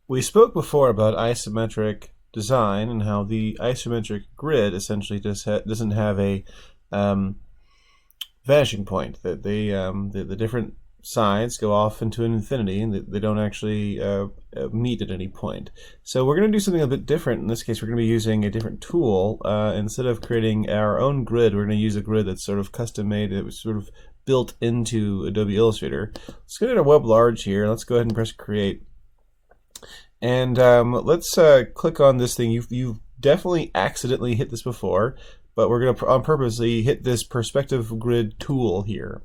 We spoke before about isometric design and how the isometric grid essentially doesn't have a um, vanishing point. That the different sides go off into infinity, and they don't actually meet at any point. So we're going to do something a bit different. In this case, we're going to be using a different tool. Instead of creating our own grid, we're going to use a grid that's sort of custom made. It was sort of built into Adobe Illustrator. Let's go to our web large here. Let's go ahead and press create. And let's click on this thing. You've definitely accidentally hit this before, but we're going to on purposely hit this perspective grid tool here.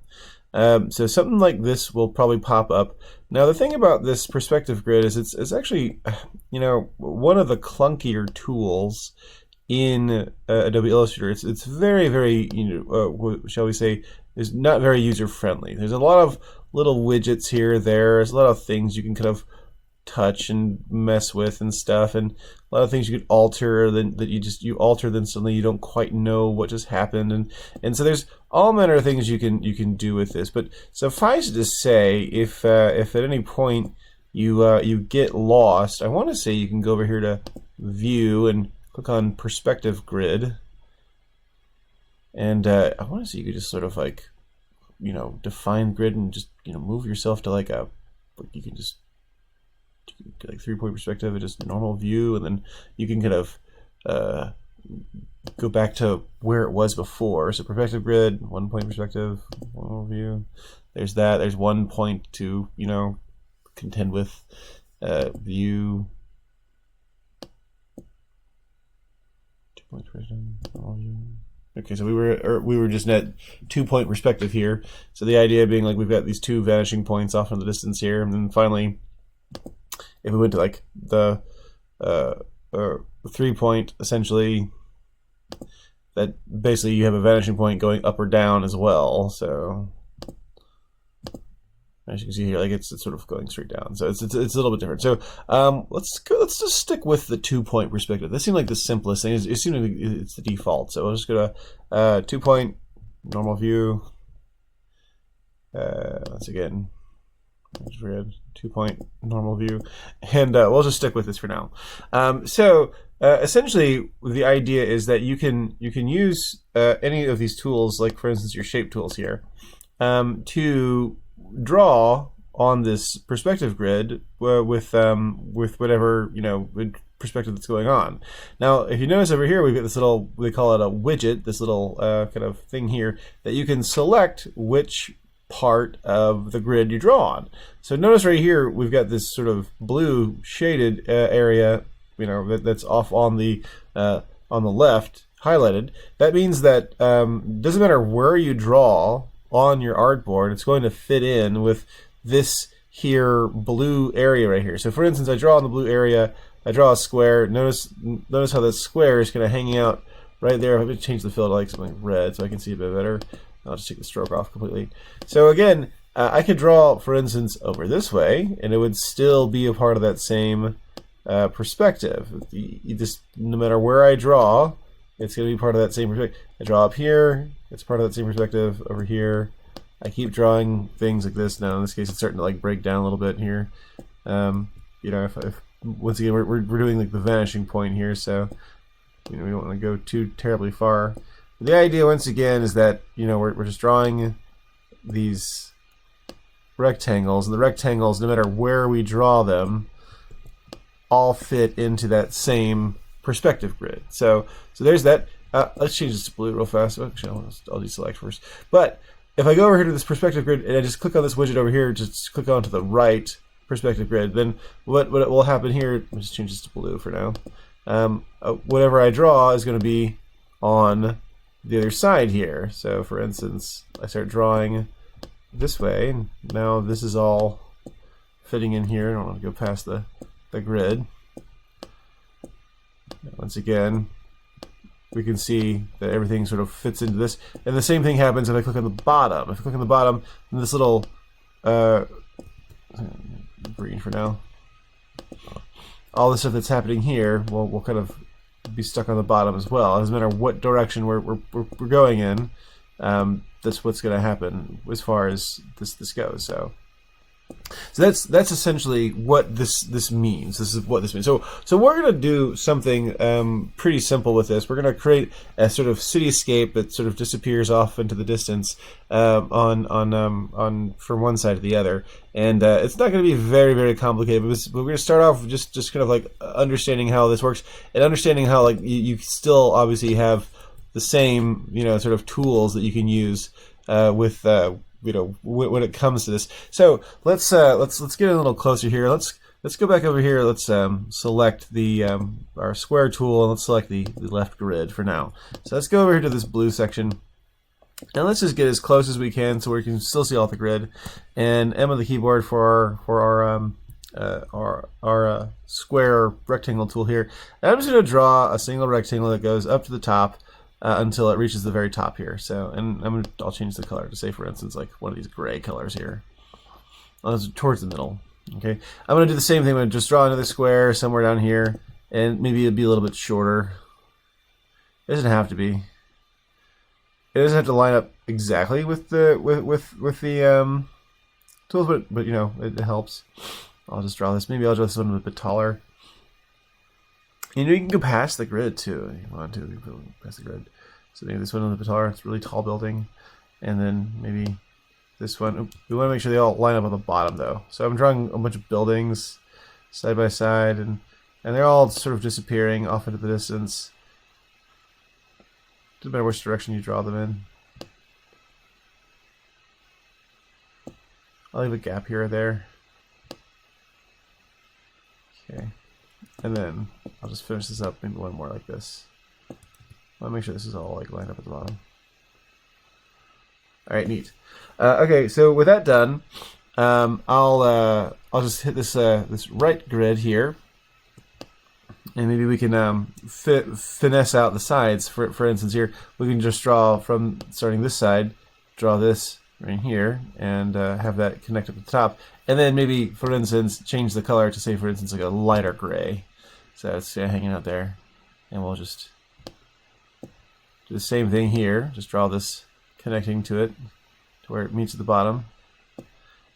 So something like this will probably pop up. Now the thing about this perspective grid is it's actually, one of the clunkier tools in Adobe Illustrator. It's very, very, shall we say, is not very user friendly. There's a lot of little widgets here, there's a lot of things you can kind of touch and mess with and stuff, and a lot of things you could alter that you alter, then suddenly you don't quite know what just happened, and so there's all manner of things you can do with this. But suffice it to say, if at any point you get lost, I want to say you can go over here to view and click on perspective grid, and I want to say you could just sort of like define grid and just move yourself to like you can just get like 3-point perspective and just normal view, and then you can kind of go back to where it was before. So perspective grid, 1-point perspective, normal view. There's that. There's 1 point to contend with view. 2-point perspective, normal view. Okay, so we were just at 2-point perspective here. So the idea being like we've got these two vanishing points off in the distance here, and then finally, if we went to like the 3-point, essentially, that basically you have a vanishing point going up or down as well. So as you can see here, like it's sort of going straight down. So it's a little bit different. So let's just stick with the 2-point perspective. This seemed like the simplest thing. It seemed like it's the default. So we'll just go to 2-point normal view. Once again, 2-point normal view, and we'll just stick with this for now. Essentially, the idea is that you can use any of these tools, like for instance your shape tools here, to draw on this perspective grid with whatever perspective that's going on. Now, if you notice over here, we've got this little, we call it a widget, this little kind of thing here that you can select which part of the grid you draw on. So notice right here we've got this sort of blue shaded area, that's off on the left, highlighted. That means that doesn't matter where you draw on your artboard, it's going to fit in with this here blue area right here. So for instance, I draw on the blue area, I draw a square. Notice how that square is kind of hanging out right there. I'm going to change the fill to like something red so I can see a bit better. I'll just take the stroke off completely. So again, I could draw, for instance, over this way, and it would still be a part of that same perspective. You just, no matter where I draw, it's going to be part of that same perspective. I draw up here, it's part of that same perspective. Over here, I keep drawing things like this. Now, in this case, it's starting to like break down a little bit here. If once again, we're doing like the vanishing point here, so we don't want to go too terribly far. The idea, once again, is that we're just drawing these rectangles, and the rectangles, no matter where we draw them, all fit into that same perspective grid. So there's that. Let's change this to blue real fast. Actually, I'll deselect first. But if I go over here to this perspective grid and I just click on this widget over here, just click on to the right perspective grid, then what will happen here? I'll just change this to blue for now. Whatever I draw is going to be on the other side here. So for instance, I start drawing this way, and now this is all fitting in here. I don't want to go past the grid. Once again, we can see that everything sort of fits into this, and the same thing happens if I click on the bottom. If I click on the bottom, then this little green for now, all the stuff that's happening here will kind of be stuck on the bottom as well. It doesn't matter what direction we're going in. That's what's going to happen as far as this goes. So So that's essentially what this means. This is what this means. So we're going to do something pretty simple with this. We're going to create a sort of cityscape that sort of disappears off into the distance on from one side to the other, and it's not going to be very complicated. But we're going to start off with just kind of like understanding how this works and understanding how like you still obviously have the same sort of tools that you can use with when it comes to this. So let's get a little closer here. Let's go back over here. Let's select the our square tool, and let's select the left grid for now. So let's go over here to this blue section, and let's just get as close as we can so we can still see all the grid. And M on the keyboard for our square rectangle tool here. And I'm just going to draw a single rectangle that goes up to the top until it reaches the very top here. So, and I'll change the color to say, for instance, like one of these gray colors here. Towards the middle. Okay, I'm going to do the same thing. I'm going to just draw another square somewhere down here, and maybe it'll be a little bit shorter. It doesn't have to be. It doesn't have to line up exactly with the tools, but it helps. I'll just draw this. Maybe I'll draw this one a bit taller. You can go past the grid too. If you want to, you can go past the grid. So maybe this one on the guitar, it's a really tall building, and then maybe this one. We want to make sure they all line up on the bottom though. So I'm drawing a bunch of buildings side by side, and they're all sort of disappearing off into the distance. Doesn't matter which direction you draw them in. I'll leave a gap here or there. Okay. And then I'll just finish this up, maybe one more like this. I want to make sure this is all like lined up at the bottom. All right, neat. Okay, so with that done, I'll just hit this this right grid here, and maybe we can finesse out the sides. For instance, here we can just draw from starting this side, draw this right here, and have that connect up at the top, and then maybe, for instance, change the color to say, for instance, like a lighter gray. So it's hanging out there, and we'll just do the same thing here. Just draw this connecting to it to where it meets at the bottom,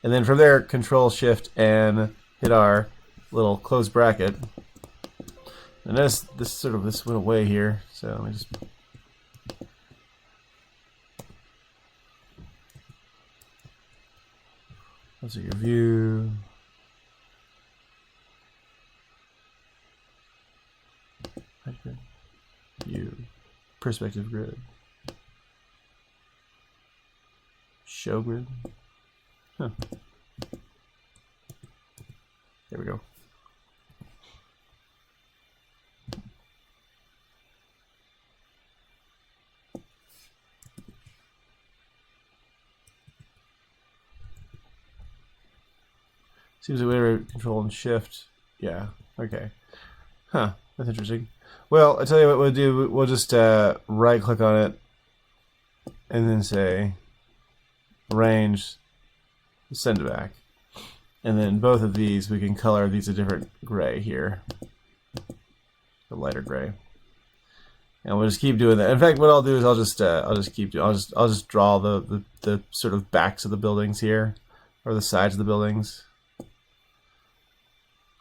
and then from there, Control Shift and hit our little close bracket. And this went away here, so let me just. Let's see your view. View. Perspective grid. Show grid. Huh. There we go. Seems like whenever Control and Shift. Yeah. Okay. Huh. That's interesting. Well, I tell you what we'll do. We'll just right click on it, and then say Arrange, send it back, and then both of these we can color these a different gray here, a lighter gray, and we'll just keep doing that. In fact, what I'll do is I'll just draw the sort of backs of the buildings here, or the sides of the buildings,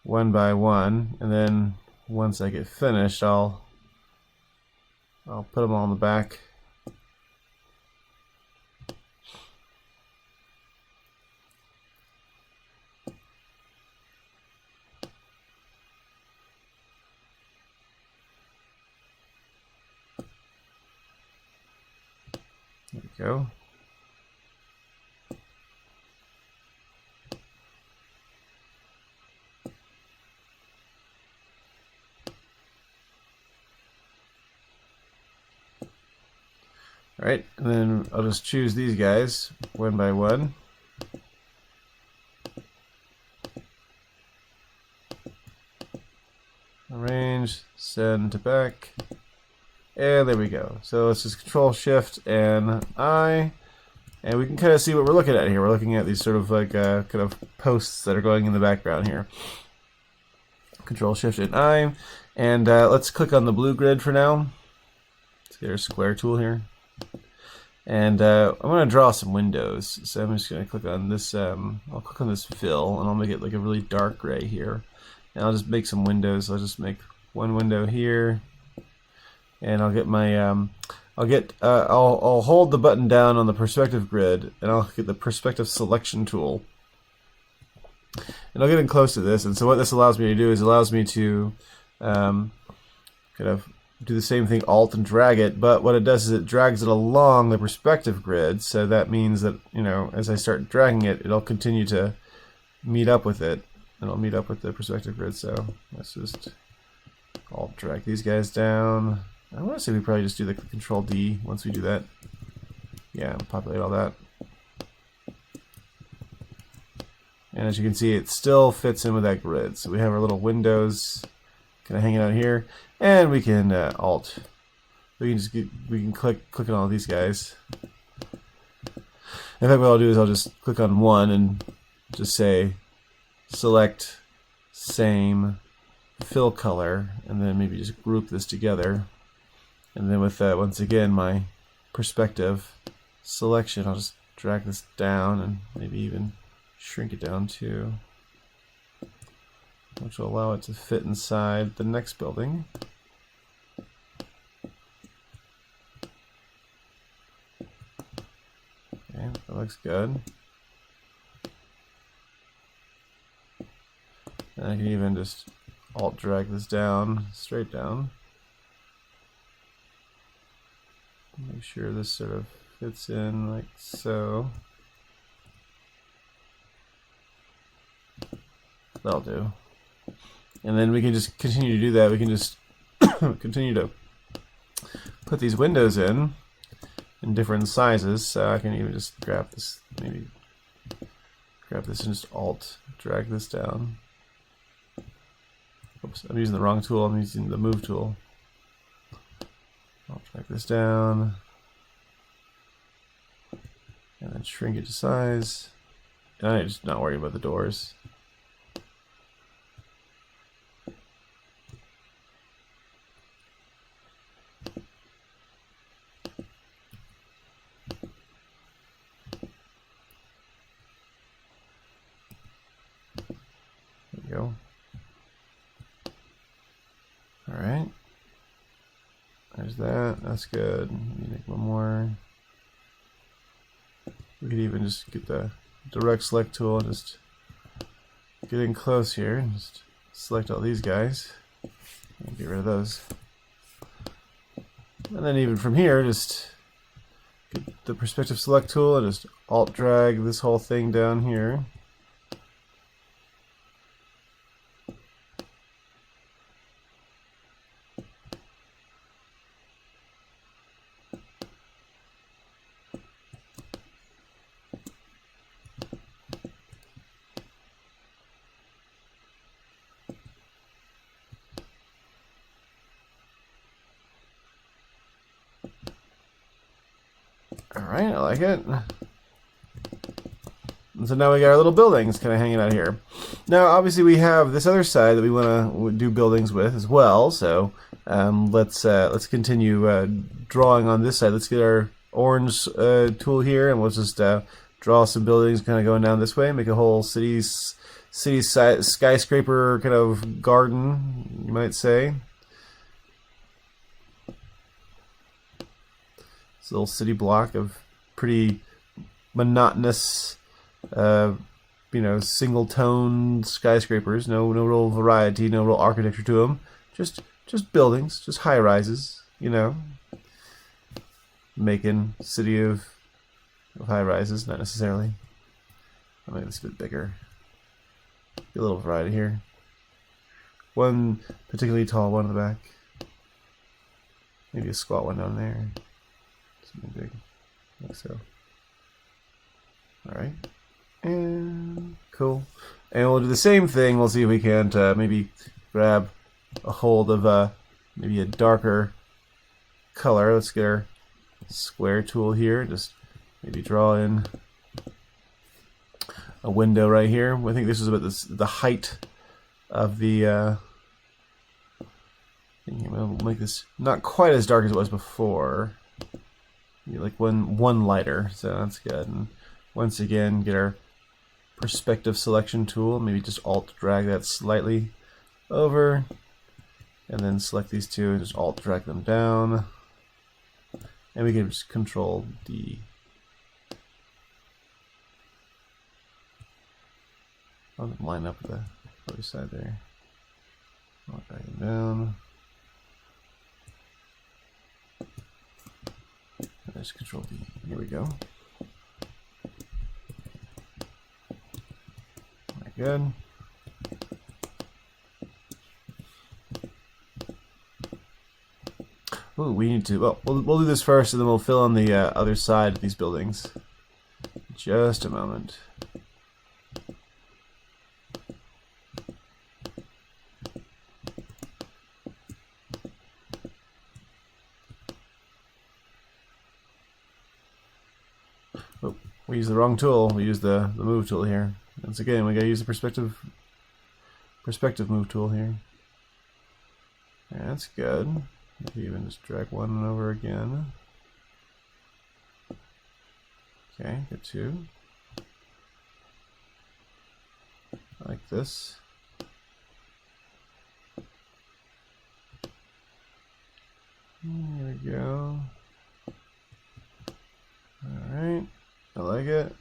one by one, and then once I get finished, I'll put them all in the back. There we go. All right, and then I'll just choose these guys one by one. Arrange, send to back, and there we go. So let's just Control Shift and I, and we can kind of see what we're looking at here. We're looking at these sort of like kind of posts that are going in the background here. Control Shift and I, and let's click on the blue grid for now. Let's get our square tool here. And I'm going to draw some windows. So I'm just going to click on this, I'll click on this fill, and I'll make it like a really dark gray here. And I'll just make some windows. I'll just make one window here. And I'll get my, I'll hold the button down on the perspective grid, and I'll get the perspective selection tool. And I'll get in close to this. And so what this allows me to do is it allows me to kind of do the same thing, Alt and drag it, but what it does is it drags it along the perspective grid, so that means that, you know, as I start dragging it, it'll continue to meet up with it. It'll meet up with the perspective grid, so let's just Alt drag these guys down. I want to say we probably just do the Control D once we do that. Yeah, populate all that. And as you can see, it still fits in with that grid. So we have our little windows kind of hanging out here, and we can Alt. We can click on all these guys. In fact, what I'll do is I'll just click on one and just say select same fill color, and then maybe just group this together. And then with that, once again, my perspective selection, I'll just drag this down and maybe even shrink it down too, which will allow it to fit inside the next building. Okay, that looks good. And I can even just Alt drag this down, straight down. Make sure this sort of fits in like so. That'll do. And then we can just continue to do that. We can just continue to put these windows in different sizes. So I can even just grab this, maybe grab this and just Alt drag this down. Oops, I'm using the wrong tool. I'm using the Move tool. I'll drag this down and then shrink it to size. And I'm just not worried about the doors. There we go. All right. There's that. That's good. Let me make one more. We could even just get the direct select tool and just get in close here and just select all these guys and get rid of those. And then even from here, just get the perspective select tool and just Alt drag this whole thing down here. Alright, I like it. And so now we got our little buildings kind of hanging out here. Now, obviously, we have this other side that we want to do buildings with as well. So let's continue drawing on this side. Let's get our orange tool here, and we'll just draw some buildings kind of going down this way. Make a whole city skyscraper kind of garden, you might say. It's a little city block of pretty monotonous, single tone skyscrapers. No real variety, no real architecture to them. Just buildings, just high rises. Making city of high rises, not necessarily. I'll make this a bit bigger. Get a little variety here. One particularly tall one in the back. Maybe a squat one down there. Something big, like so. Alright. And cool. And we'll do the same thing. We'll see if we can't maybe grab a hold of maybe a darker color. Let's get our square tool here. Just maybe draw in a window right here. I think this is about the height of the we'll make this not quite as dark as it was before. like one lighter, so that's good. And once again, get our perspective selection tool. Maybe just Alt drag that slightly over, and then select these two and just Alt drag them down. And we can just Control D. I'll line up the other side there. I'll drag them down. And just Control D. Here we go. Good. Ooh, we need to. Well, we'll do this first, and then we'll fill in the other side of these buildings. Just a moment. Oh, we used the wrong tool. We used the move tool here. Once again, we gotta use the perspective move tool here. Yeah, that's good. Maybe even just drag one over again. Okay, get two. Like this. There we go. Alright, I like it.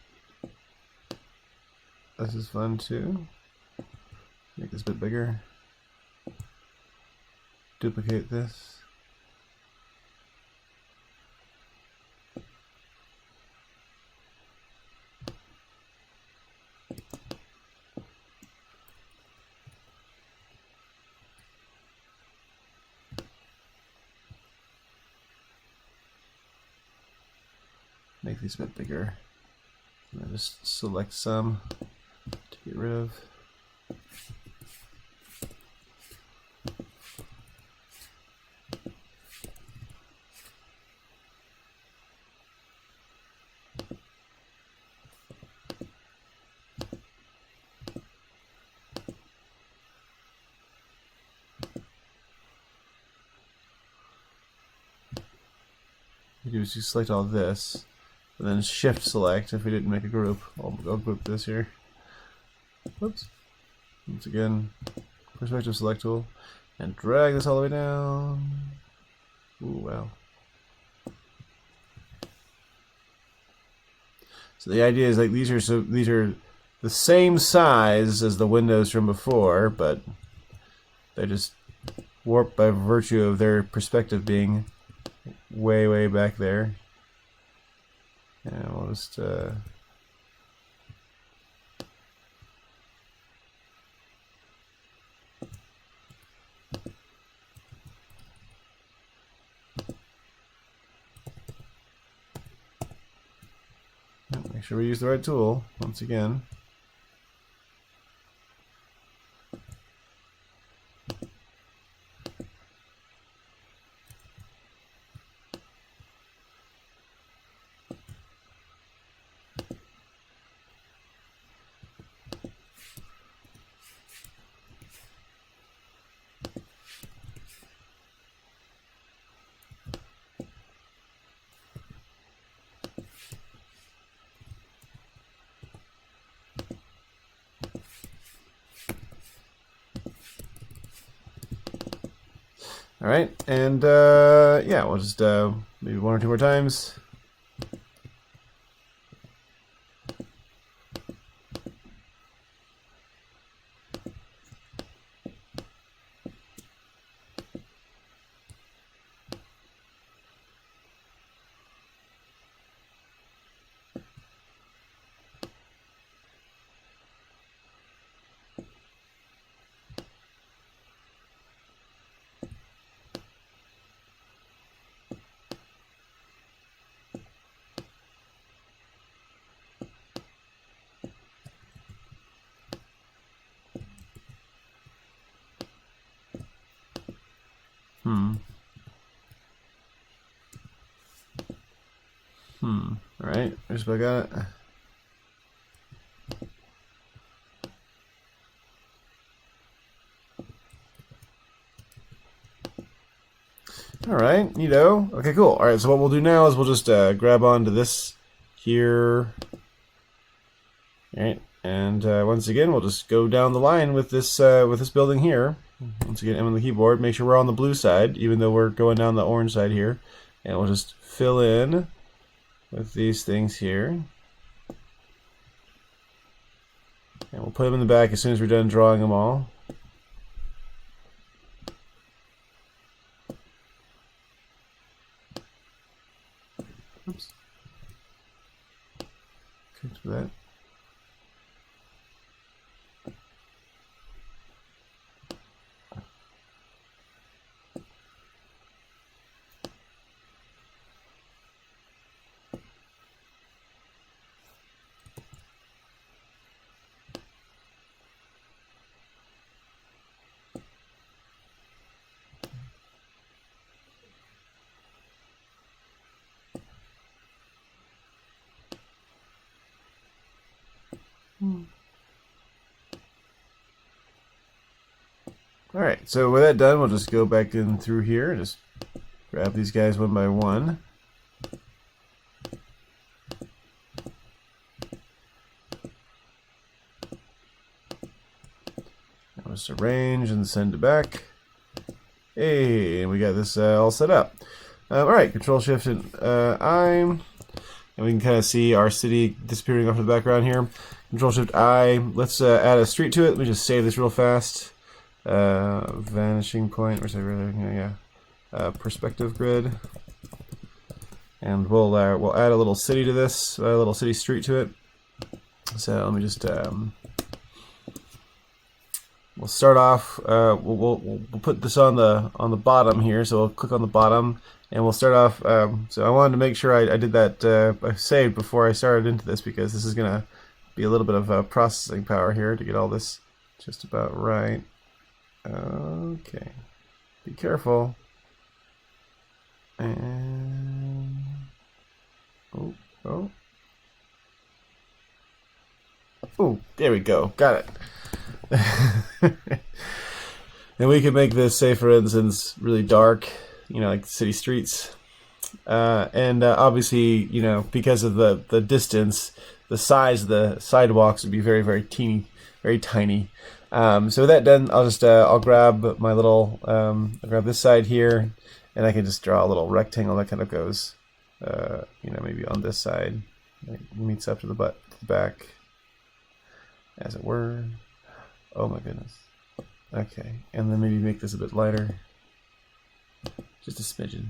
This is fun too. Make this a bit bigger. Duplicate this. Make these a bit bigger. And then just select some to get rid of. You do is you select all this, and then Shift select if we didn't make a group. I'll group this here. Whoops. Once again, perspective select tool, and drag this all the way down. Ooh, wow. So the idea is like these are the same size as the windows from before, but they're just warped by virtue of their perspective being way back there. And we'll just make sure we use the right tool once again. All right, and yeah, we'll just maybe one or two more times. All right, just about got it. All right, neato. Okay, cool. All right, so what we'll do now is we'll just grab onto this here. All right, and once again, we'll just go down the line with this building here. Once again, M on the keyboard. Make sure we're on the blue side, even though we're going down the orange side here. And we'll just fill in with these things here. And we'll put them in the back as soon as we're done drawing them all. Oops. Fix that. Alright, so with that done, we'll just go back in through here and just grab these guys one by one. Now just arrange and send it back. Hey, and we got this all set up. Alright, Control Shift and I. And we can kind of see our city disappearing off in the background here. Control Shift I. Let's add a street to it. Let me just save this real fast. Vanishing point. Where's that? Yeah. Perspective grid. And we'll add a little city to this. A little city street to it. So let me just we'll start off. We'll put this on the bottom here. So we'll click on the bottom. And we'll start off, so I wanted to make sure I did that, I saved before I started into this, because this is going to be a little bit of processing power here to get all this just about right. Okay. Be careful. And... Oh. Oh, there we go. Got it. And we can make this, say for instance, really dark. Like city streets, and obviously, because of the distance, the size of the sidewalks would be very, very teeny, very tiny. So with that done, I'll grab my little, I'll grab this side here, and I can just draw a little rectangle that kind of goes, maybe on this side, like meets up to the back, as it were. Oh my goodness. Okay, and then maybe make this a bit lighter. Just a smidgen.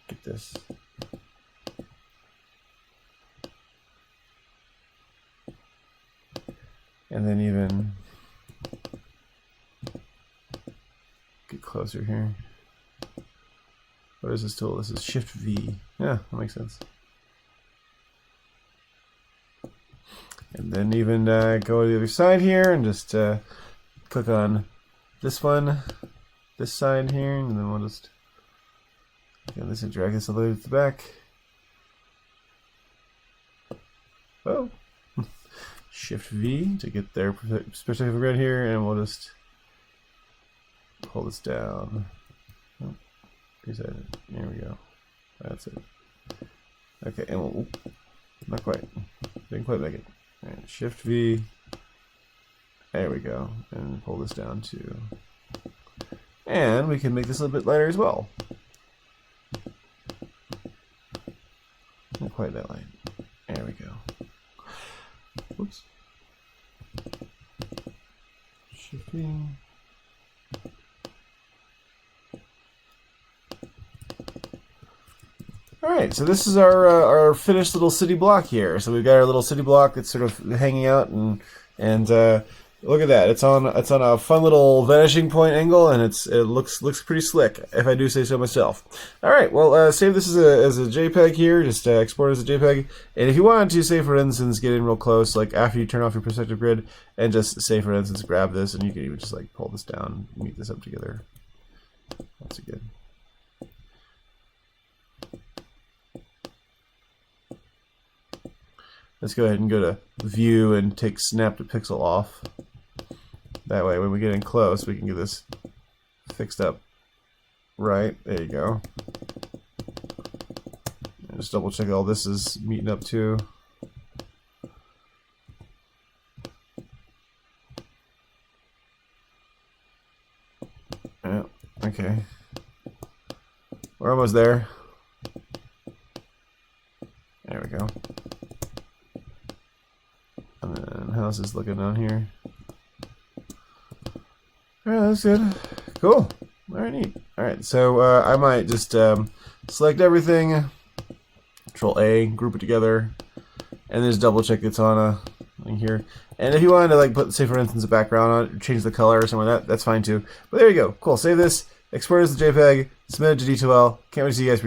Get this. And then even get closer here. What is this tool? This is Shift V. Yeah, that makes sense. And then even go to the other side here and just click on this one. This side here, and then we'll just get this and drag this all the way to the back. Oh, Shift V to get their perspective right here, and we'll just pull this down. Oh, reset it. There we go. That's it. Okay, and we'll, not quite. Didn't quite make it. All right, Shift V. There we go, and pull this down to. And we can make this a little bit lighter as well. Not quite that light. There we go. Whoops. Shifting. Alright, so this is our finished little city block here. So we've got our little city block that's sort of hanging out, and look at that. It's on a fun little vanishing point angle, and it looks pretty slick, if I do say so myself. All right, well, save this as a JPEG here. Just export it as a JPEG. And if you wanted to, say for instance, get in real close, like after you turn off your perspective grid, and just say for instance, grab this, and you can even just like pull this down, meet this up together. That's good. Let's go ahead and go to View and take Snap to Pixel off. That way, when we get in close, we can get this fixed up right. There you go. Just double check all this is meeting up too. Yeah, okay. We're almost there. There we go. And then how's this looking down here? Alright, that's good. Cool. Alright, neat. Alright, so I might just select everything, Control A, group it together, and just double check it's on a thing here. And if you wanted to like put, say for instance, a background on it, change the color or something like that, that's fine too. But there you go. Cool. Save this, export it as a JPEG, submit it to D2L. Can't wait to see you guys.